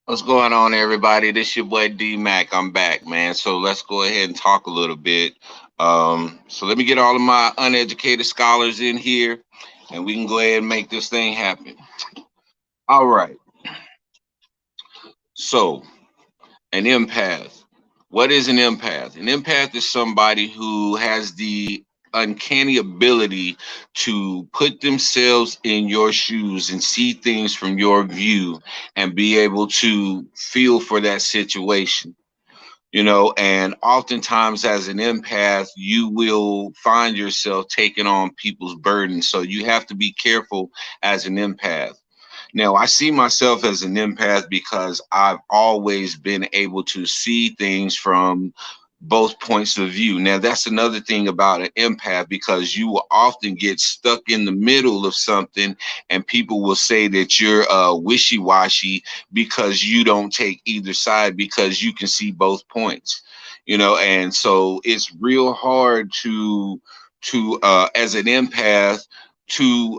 What's going on, everybody? This your boy D Mac. I'm back, man. So let's go ahead and talk a little bit. So let me get all of my uneducated scholars in here, and we can go ahead and make this thing happen. All right. So an empath. What is an empath? An empath is somebody who has the uncanny ability to put themselves in your shoes and see things from your view and be able to feel for that situation. And oftentimes as an empath you will find yourself taking on people's burdens, so you have to be careful as an empath. Now, I see myself as an empath because I've always been able to see things from both points of view. Now, that's another thing about an empath, because you will often get stuck in the middle of something, and people will say that you're wishy-washy because you don't take either side because you can see both points. And so it's real hard to as an empath to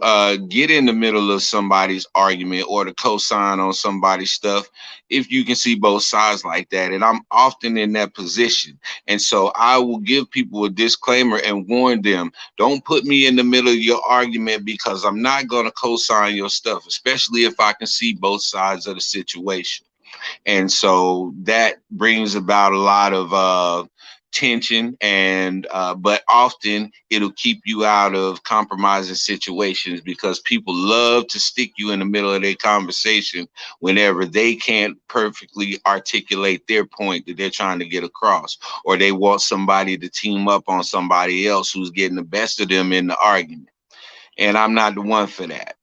get in the middle of somebody's argument or to co-sign on somebody's stuff if you can see both sides like that. And I'm often in that position. And so I will give people a disclaimer and warn them, don't put me in the middle of your argument, because I'm not going to co-sign your stuff, especially if I can see both sides of the situation. And so that brings about a lot of tension, and but often it'll keep you out of compromising situations, because people love to stick you in the middle of their conversation whenever they can't perfectly articulate their point that they're trying to get across, or they want somebody to team up on somebody else who's getting the best of them in the argument. And I'm not the one for that.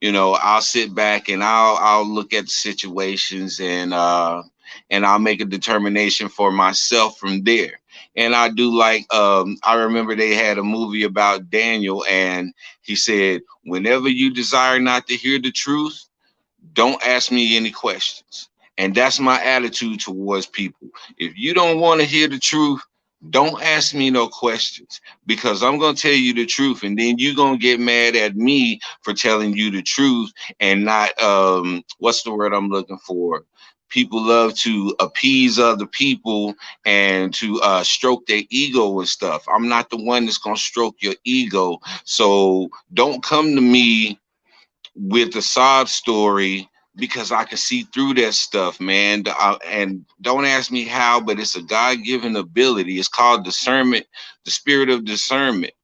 I'll sit back and I'll look at the situations, and I'll make a determination for myself from there. And I do, like, I remember they had a movie about Daniel, and he said, whenever you desire not to hear the truth, don't ask me any questions. And that's my attitude towards people. If you don't want to hear the truth, don't ask me no questions, because I'm going to tell you the truth, and then you're going to get mad at me for telling you the truth and not, what's the word I'm looking for? People love to appease other people and to stroke their ego and stuff. I'm not the one that's going to stroke your ego. So don't come to me with a sob story, because I can see through that stuff, man. And don't ask me how, but it's a God-given ability. It's called discernment, the spirit of discernment.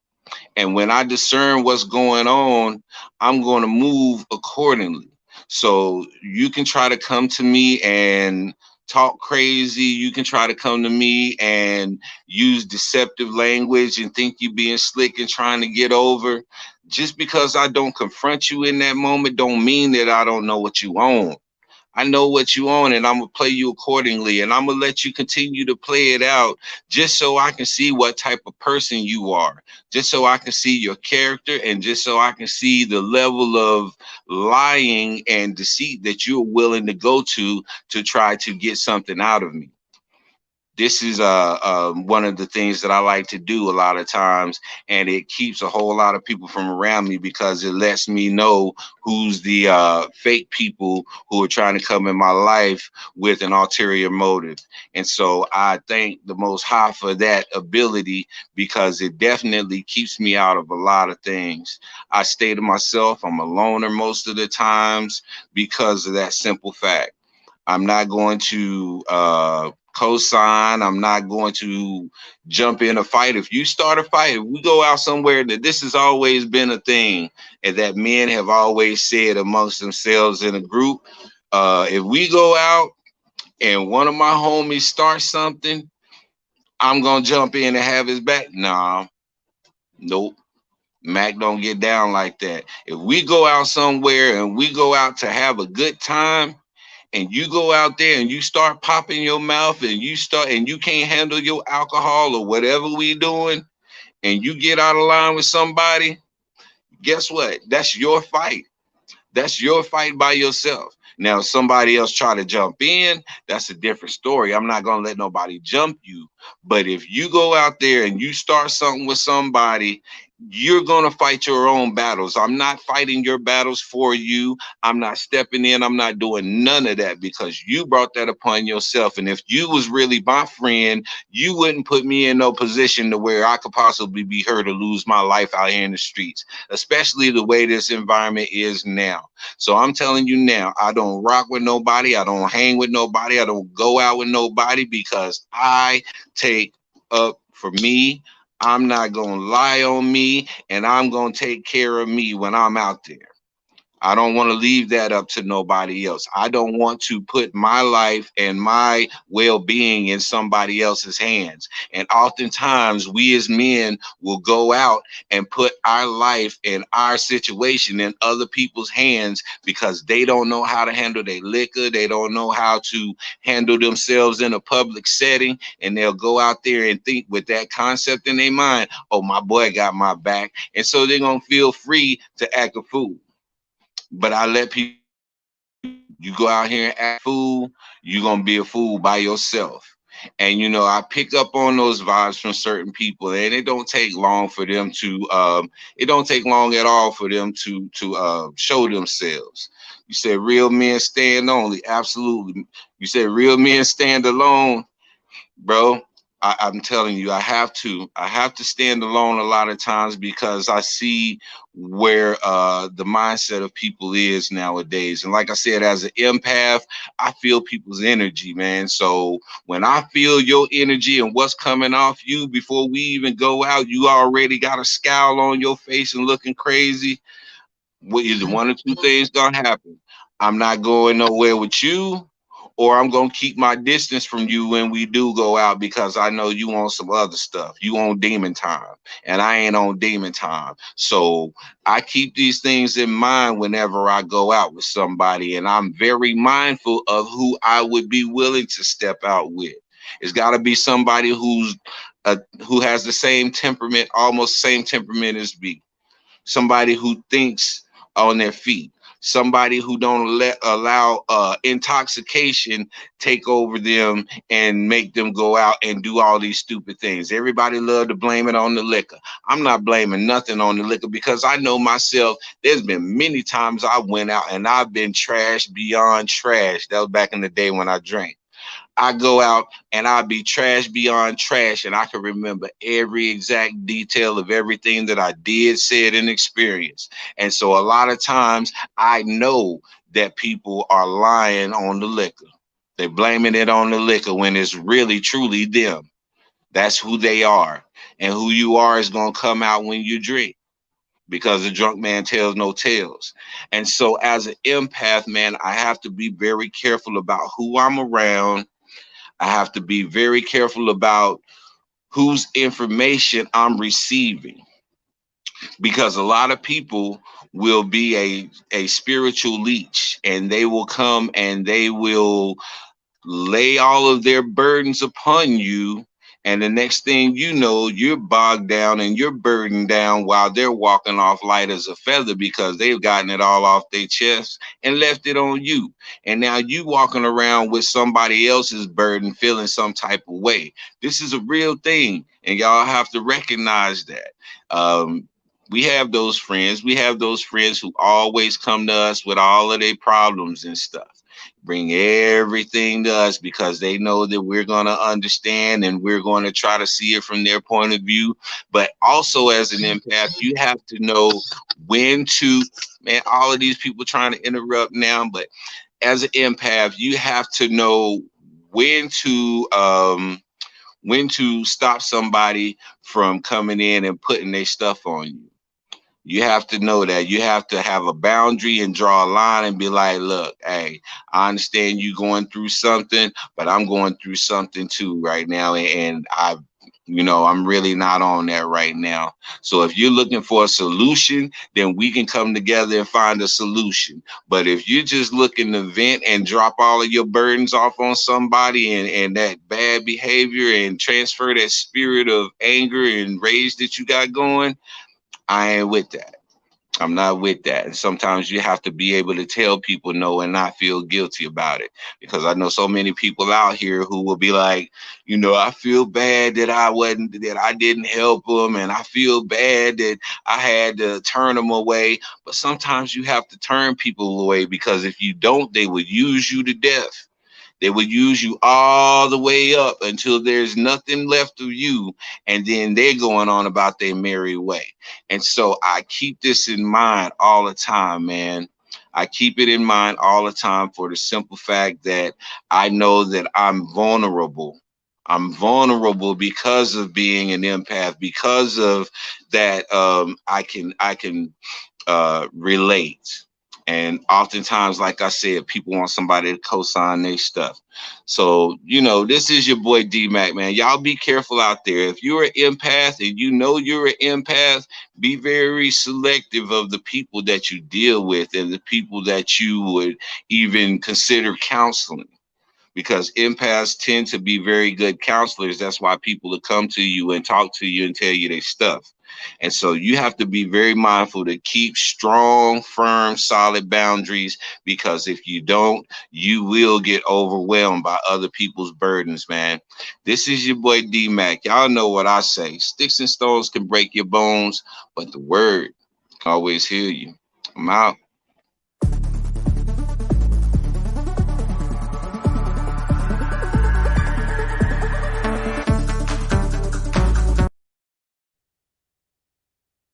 And when I discern what's going on, I'm going to move accordingly. So you can try to come to me and talk crazy. You can try to come to me and use deceptive language and think you being slick and trying to get over. Just because I don't confront you in that moment don't mean that I don't know what you own. I know what you own, and I'm gonna play you accordingly, and I'm gonna let you continue to play it out, just so I can see what type of person you are, just so I can see your character, and just so I can see the level of lying and deceit that you're willing to go to try to get something out of me. This is one of the things that I like to do a lot of times, and it keeps a whole lot of people from around me, because it lets me know who's the fake people who are trying to come in my life with an ulterior motive. And so I thank the Most High for that ability, because it definitely keeps me out of a lot of things. I stay to myself. I'm a loner most of the times because of that simple fact. I'm not going to co-sign. I'm not going to jump in a fight. If you start a fight, if we go out somewhere, that this has always been a thing, and that men have always said amongst themselves in a group, if we go out and one of my homies starts something, I'm gonna jump in and have his back. Nah, nope. Mac don't get down like that. If we go out somewhere and we go out to have a good time, and you go out there and you start popping your mouth, and you can't handle your alcohol or whatever we doing, and you get out of line with somebody, guess what? That's your fight. That's your fight by yourself. Now, if somebody else try to jump in, that's a different story. I'm not gonna let nobody jump you. But if you go out there and you start something with somebody, you're going to fight your own battles. I'm not fighting your battles for you. I'm not stepping in. I'm not doing none of that because you brought that upon yourself. And if you was really my friend, you wouldn't put me in no position to where I could possibly be hurt or lose my life out here in the streets, especially the way this environment is now. So I'm telling you now, I don't rock with nobody. I don't hang with nobody. I don't go out with nobody because I take up for me. I'm not going to lie on me, and I'm going to take care of me when I'm out there. I don't want to leave that up to nobody else. I don't want to put my life and my well-being in somebody else's hands. And oftentimes we as men will go out and put our life and our situation in other people's hands because they don't know how to handle their liquor. They don't know how to handle themselves in a public setting. And they'll go out there and think with that concept in their mind, oh, my boy got my back. And so they're going to feel free to act a fool. But I let people know you go out here and act a fool, you're gonna be a fool by yourself. And I pick up on those vibes from certain people, and it don't take long for them to it don't take long at all for them to show themselves. You said real men stand only, absolutely. You said real men stand alone, bro. I'm telling you, I have to stand alone a lot of times because I see where the mindset of people is nowadays. And like I said, as an empath, I feel people's energy, man. So when I feel your energy and what's coming off you before we even go out, you already got a scowl on your face and looking crazy. What either one or two things gonna happen. I'm not going nowhere with you, or I'm gonna keep my distance from you when we do go out because I know you want some other stuff. You on demon time, and I ain't on demon time. So I keep these things in mind whenever I go out with somebody, and I'm very mindful of who I would be willing to step out with. It's got to be somebody who has the same temperament, almost same temperament as me, somebody who thinks on their feet, somebody who don't allow intoxication take over them and make them go out and do all these stupid things. Everybody love to blame it on the liquor. I'm not blaming nothing on the liquor because I know myself. There's been many times I went out and I've been trash beyond trash. That was back in the day when I drank. I go out and I'll be trash beyond trash, and I can remember every exact detail of everything that I did, said, and experienced. And so a lot of times I know that people are lying on the liquor. They're blaming it on the liquor when it's really truly them. That's who they are. And who you are is going to come out when you drink because the drunk man tells no tales. And so as an empath, man, I have to be very careful about who I'm around. I have to be very careful about whose information I'm receiving because a lot of people will be a spiritual leech, and they will come and they will lay all of their burdens upon you. And the next thing you know, you're bogged down and you're burdened down while they're walking off light as a feather because they've gotten it all off their chest and left it on you. And now you walking around with somebody else's burden, feeling some type of way. This is a real thing, and y'all have to recognize that. Um, we have those friends. We have those friends who always come to us with all of their problems and stuff, bring everything to us because they know that we're going to understand and we're going to try to see it from their point of view. But also, as an empath, you have to know when to, man, all of these people trying to interrupt now, but as an empath, you have to know when to stop somebody from coming in and putting their stuff on you. You have to know that. You have to have a boundary and draw a line and be like, look, hey, I understand you going through something, but I'm going through something too right now. And I'm really not on that right now. So if you're looking for a solution, then we can come together and find a solution. But if you're just looking to vent and drop all of your burdens off on somebody and that bad behavior and transfer that spirit of anger and rage that you got going, I ain't with that. I'm not with that. And sometimes you have to be able to tell people no and not feel guilty about it. Because I know so many people out here who will be like, I feel bad that I didn't help them. And I feel bad that I had to turn them away. But sometimes you have to turn people away because if you don't, they will use you to death. They will use you all the way up until there's nothing left of you, and then they're going on about their merry way. And so I keep this in mind all the time, man. I keep it in mind all the time for the simple fact that I know that I'm vulnerable. I'm vulnerable because of being an empath, because of that. I can relate. And oftentimes, like I said, people want somebody to co-sign their stuff. So, this is your boy D Mac, man. Y'all be careful out there. If you're an empath and you know you're an empath, be very selective of the people that you deal with and the people that you would even consider counseling, because empaths tend to be very good counselors. That's why people will come to you and talk to you and tell you their stuff. And so you have to be very mindful to keep strong, firm, solid boundaries, because if you don't, you will get overwhelmed by other people's burdens, man. This is your boy D Mac. Y'all know what I say. Sticks and stones can break your bones, but the word can always heal you. I'm out.